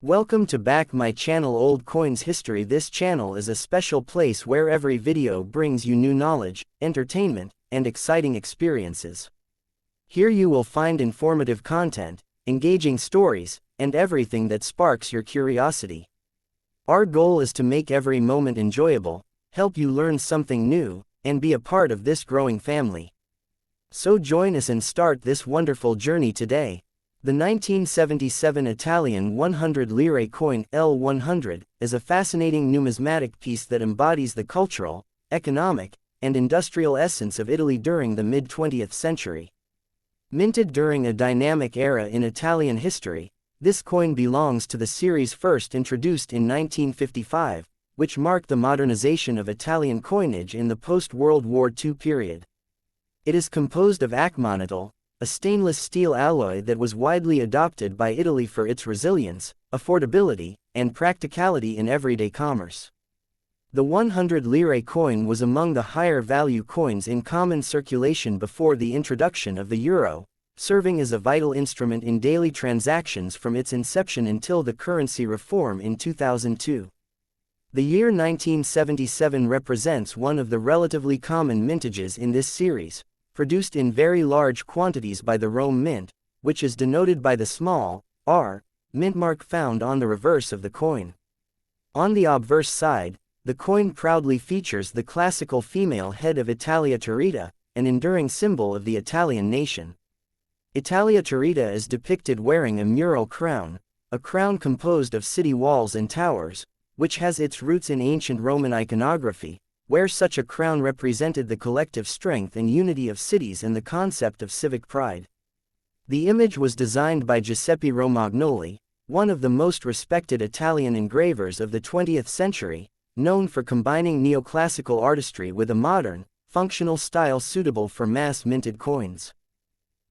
Welcome to back my channel Old Coins History. This channel is a special place where every video brings you new knowledge, entertainment, and exciting experiences. Here you will find informative content, engaging stories, and everything that sparks your curiosity. Our goal is to make every moment enjoyable, help you learn something new, and be a part of this growing family. So join us and start this wonderful journey today. The 1977 Italian 100 lire coin L.100 is a fascinating numismatic piece that embodies the cultural, economic, and industrial essence of Italy during the mid-20th century. Minted during a dynamic era in Italian history, this coin belongs to the series first introduced in 1955, which marked the modernization of Italian coinage in the post-World War II period. It is composed of acmonital, a stainless steel alloy that was widely adopted by Italy for its resilience, affordability, and practicality in everyday commerce. The 100 lire coin was among the higher value coins in common circulation before the introduction of the euro, serving as a vital instrument in daily transactions from its inception until the currency reform in 2002. The year 1977 represents one of the relatively common mintages in this series, produced in very large quantities by the Rome Mint, which is denoted by the small r mint mark found on the reverse of the coin. On the obverse side, the coin proudly features the classical female head of Italia Turrita, an enduring symbol of the Italian nation. Italia Turrita is depicted wearing a mural crown, a crown composed of city walls and towers, which has its roots in ancient Roman iconography, where such a crown represented the collective strength and unity of cities and the concept of civic pride. The image was designed by Giuseppe Romagnoli, one of the most respected Italian engravers of the 20th century, known for combining neoclassical artistry with a modern, functional style suitable for mass-minted coins.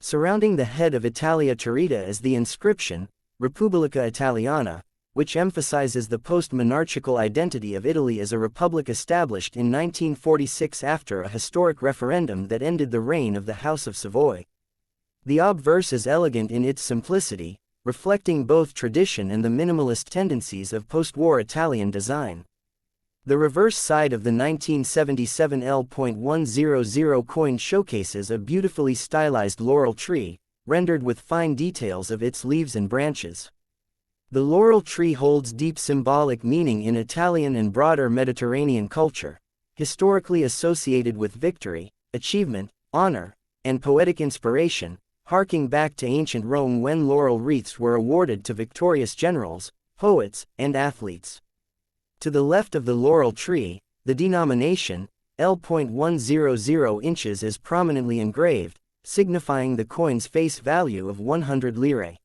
Surrounding the head of Italia Turrita is the inscription, Repubblica Italiana, which emphasizes the post-monarchical identity of Italy as a republic established in 1946 after a historic referendum that ended the reign of the House of Savoy. The obverse is elegant in its simplicity, reflecting both tradition and the minimalist tendencies of post-war Italian design. The reverse side of the 1977 L.100 coin showcases a beautifully stylized laurel tree, rendered with fine details of its leaves and branches. The laurel tree holds deep symbolic meaning in Italian and broader Mediterranean culture, historically associated with victory, achievement, honor, and poetic inspiration, harking back to ancient Rome when laurel wreaths were awarded to victorious generals, poets, and athletes. To the left of the laurel tree, the denomination, L.100 inches is prominently engraved, signifying the coin's face value of 100 lire.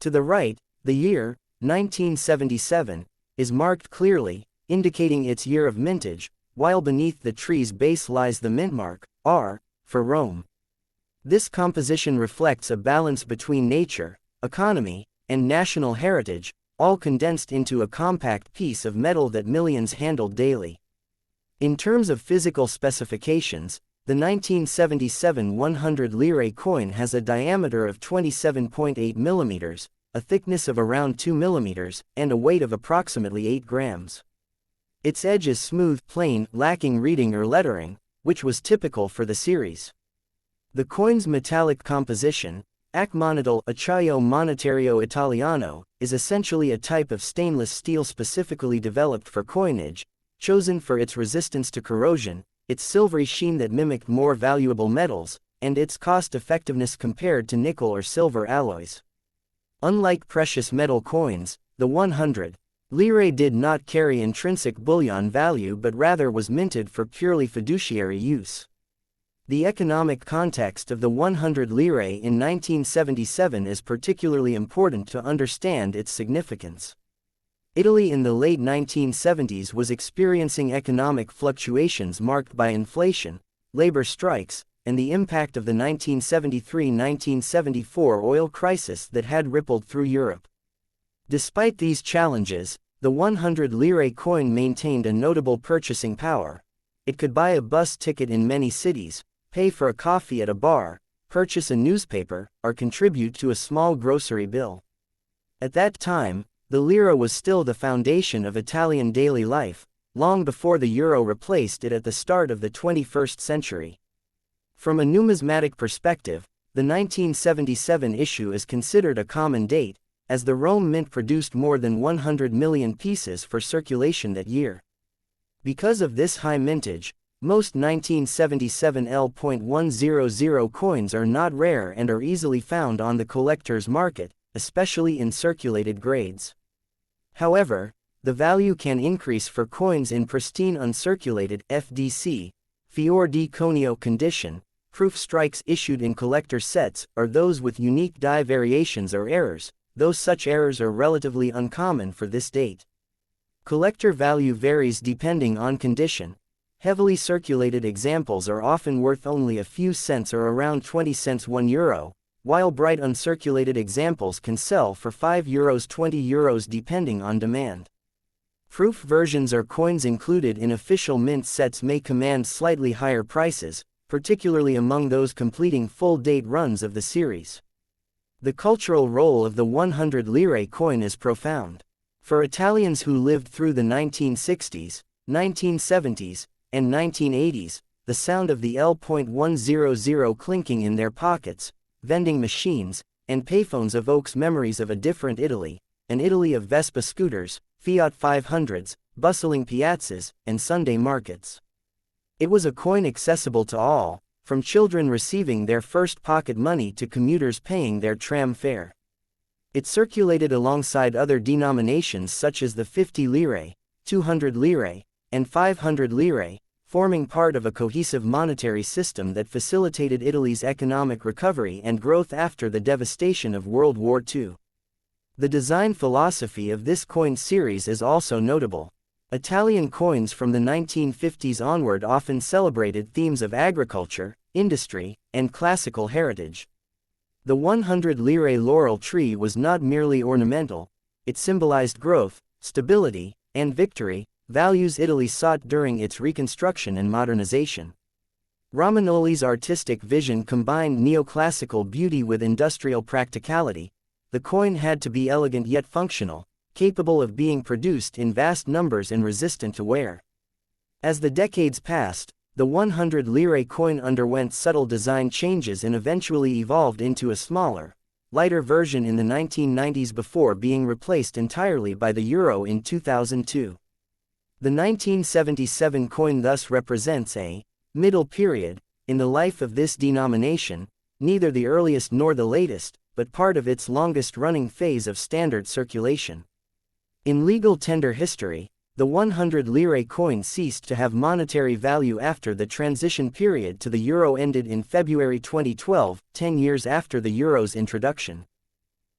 To the right, the year, 1977, is marked clearly, indicating its year of mintage, while beneath the tree's base lies the mint mark, R, for Rome. This composition reflects a balance between nature, economy, and national heritage, all condensed into a compact piece of metal that millions handled daily. In terms of physical specifications, the 1977 100 lire coin has a diameter of 27.8 millimeters, a thickness of around 2 mm, and a weight of approximately 8 grams. Its edge is smooth, plain, lacking reading or lettering, which was typical for the series. The coin's metallic composition, acmonital acciaio monetario italiano, is essentially a type of stainless steel specifically developed for coinage, chosen for its resistance to corrosion, its silvery sheen that mimicked more valuable metals, and its cost-effectiveness compared to nickel or silver alloys. Unlike precious metal coins, the 100 lire did not carry intrinsic bullion value but rather was minted for purely fiduciary use. The economic context of the 100 lire in 1977 is particularly important to understand its significance. Italy in the late 1970s was experiencing economic fluctuations marked by inflation, labor strikes, and the impact of the 1973–1974 oil crisis that had rippled through Europe. Despite these challenges, the 100 lire coin maintained a notable purchasing power. It could buy a bus ticket in many cities, pay for a coffee at a bar, purchase a newspaper, or contribute to a small grocery bill. At that time, the lira was still the foundation of Italian daily life, long before the euro replaced it at the start of the 21st century. From a numismatic perspective, the 1977 issue is considered a common date, as the Rome Mint produced more than 100 million pieces for circulation that year. Because of this high mintage, most 1977 L.100 coins are not rare and are easily found on the collector's market, especially in circulated grades. However, the value can increase for coins in pristine uncirculated (FDC), fior di conio condition, proof strikes issued in collector sets, or those with unique die variations or errors, though such errors are relatively uncommon for this date. Collector value varies depending on condition. Heavily circulated examples are often worth only a few cents or around 20 cents €1, while bright uncirculated examples can sell for €5 €20 depending on demand. Proof versions or coins included in official mint sets may command slightly higher prices, particularly among those completing full-date runs of the series. The cultural role of the 100 lire coin is profound. For Italians who lived through the 1960s, 1970s, and 1980s, the sound of the L.100 clinking in their pockets, vending machines, and payphones evokes memories of a different Italy, an Italy of Vespa scooters, Fiat 500s, bustling piazzas, and Sunday markets. It was a coin accessible to all, from children receiving their first pocket money to commuters paying their tram fare. It circulated alongside other denominations such as the 50 lire, 200 lire, and 500 lire, forming part of a cohesive monetary system that facilitated Italy's economic recovery and growth after the devastation of World War II. The design philosophy of this coin series is also notable. Italian coins from the 1950s onward often celebrated themes of agriculture, industry, and classical heritage. The 100 lire laurel tree was not merely ornamental, it symbolized growth, stability, and victory, values Italy sought during its reconstruction and modernization. Romagnoli's artistic vision combined neoclassical beauty with industrial practicality. The coin had to be elegant yet functional, capable of being produced in vast numbers and resistant to wear. As the decades passed, the 100 lire coin underwent subtle design changes and eventually evolved into a smaller, lighter version in the 1990s before being replaced entirely by the euro in 2002. The 1977 coin thus represents a middle period in the life of this denomination, neither the earliest nor the latest, but part of its longest-running phase of standard circulation. In legal tender history, the 100 lire coin ceased to have monetary value after the transition period to the euro ended in February 2012, 10 years after the euro's introduction.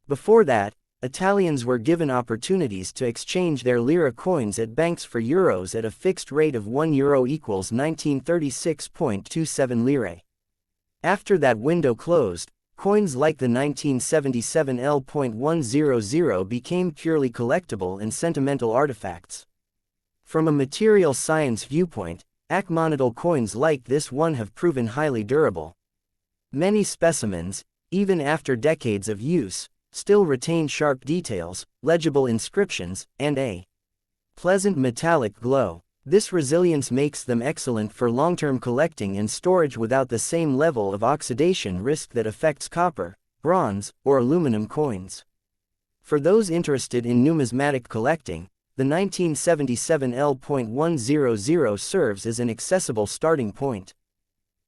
Before that, Italians were given opportunities to exchange their lira coins at banks for euros at a fixed rate of €1 equals 1936.27 lire. After that window closed, coins like the 1977 L.100 became purely collectible and sentimental artifacts. From a material science viewpoint, acmonadal coins like this one have proven highly durable. Many specimens, even after decades of use, still retain sharp details, legible inscriptions, and a pleasant metallic glow. This resilience makes them excellent for long-term collecting and storage without the same level of oxidation risk that affects copper, bronze, or aluminum coins. For those interested in numismatic collecting, the 1977 L.100 serves as an accessible starting point.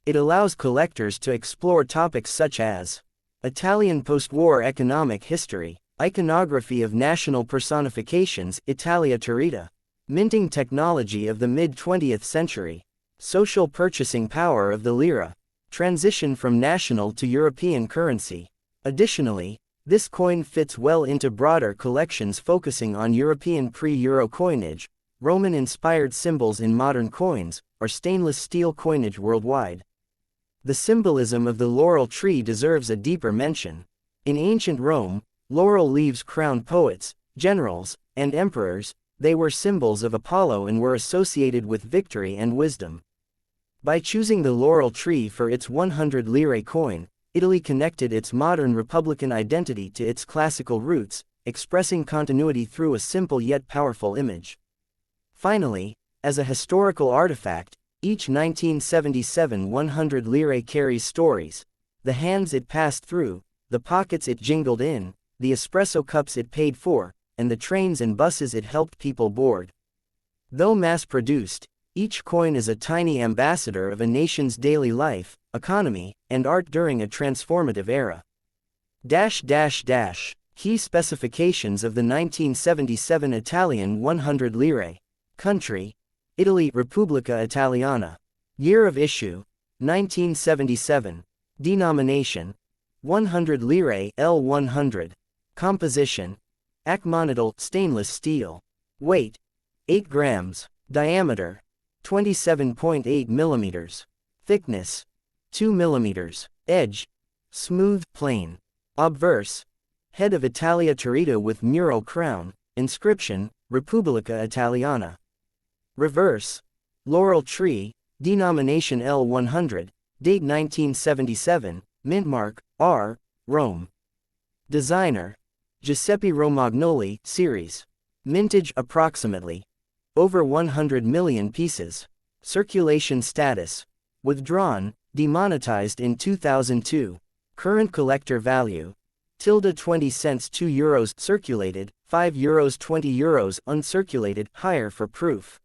It allows collectors to explore topics such as Italian post-war economic history, iconography of national personifications, Italia Turrita, minting technology of the mid-20th century, social purchasing power of the lira, transition from national to European currency. Additionally, this coin fits well into broader collections focusing on European pre-euro coinage, Roman-inspired symbols in modern coins, or stainless steel coinage worldwide. The symbolism of the laurel tree deserves a deeper mention. In ancient Rome, laurel leaves crowned poets, generals, and emperors. They were symbols of Apollo and were associated with victory and wisdom. By choosing the laurel tree for its 100 lire coin, Italy connected its modern republican identity to its classical roots, expressing continuity through a simple yet powerful image. Finally, as a historical artifact, each 1977 100 lire carries stories: the hands it passed through, the pockets it jingled in, the espresso cups it paid for, and the trains and buses it helped people board. Though mass-produced, each coin is a tiny ambassador of a nation's daily life, economy, and art during a transformative era. Key specifications of the 1977 Italian 100 lire. Country: Italy, Repubblica Italiana. Year of issue: 1977. Denomination: 100 lire L.100. Composition: acmonital stainless steel. Weight: 8 grams. Diameter: 27.8 millimeters. Thickness: 2 millimeters. Edge: smooth, plain. Obverse: head of Italia Turrita with mural crown. Inscription: Repubblica Italiana. Reverse: laurel tree. Denomination L.100. Date 1977. Mint mark R. Rome. Designer: Giuseppe Romagnoli. Series. Mintage approximately over 100 million pieces. Circulation status: withdrawn, demonetized in 2002. Current collector value: -20 cents, €2 circulated, €5 €20 uncirculated, higher for proof.